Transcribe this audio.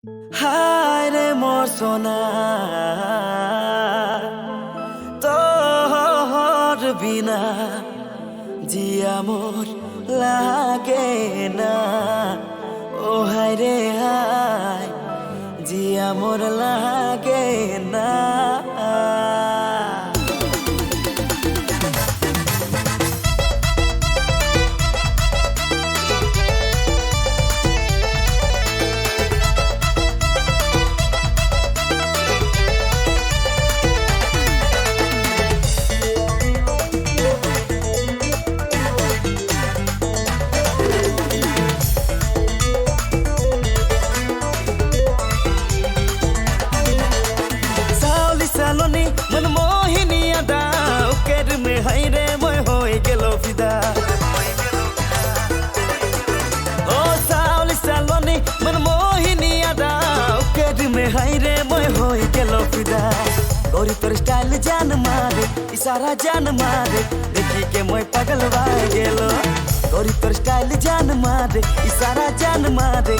হায় রে মোর সোনা তোর বিনা জিয়া মোর লাগে না। ও হায় রে হায় জিয়া মোর লাগে না। সালনি মন মোহিনী আদা ওকের মে হাই রে মই হয়ে গেল ফিদা। ও সাউলি সালনি মন মোহিনী আদা ওকের মে হাই রে মই হয়ে গেল ফিদা। গরি তোর স্টাইল জান মারে ইশারা জান মারে দেখি के মই পাগল হয়ে গেল। গরি তোর স্টাইল জান মারে ইশারা জান মারে।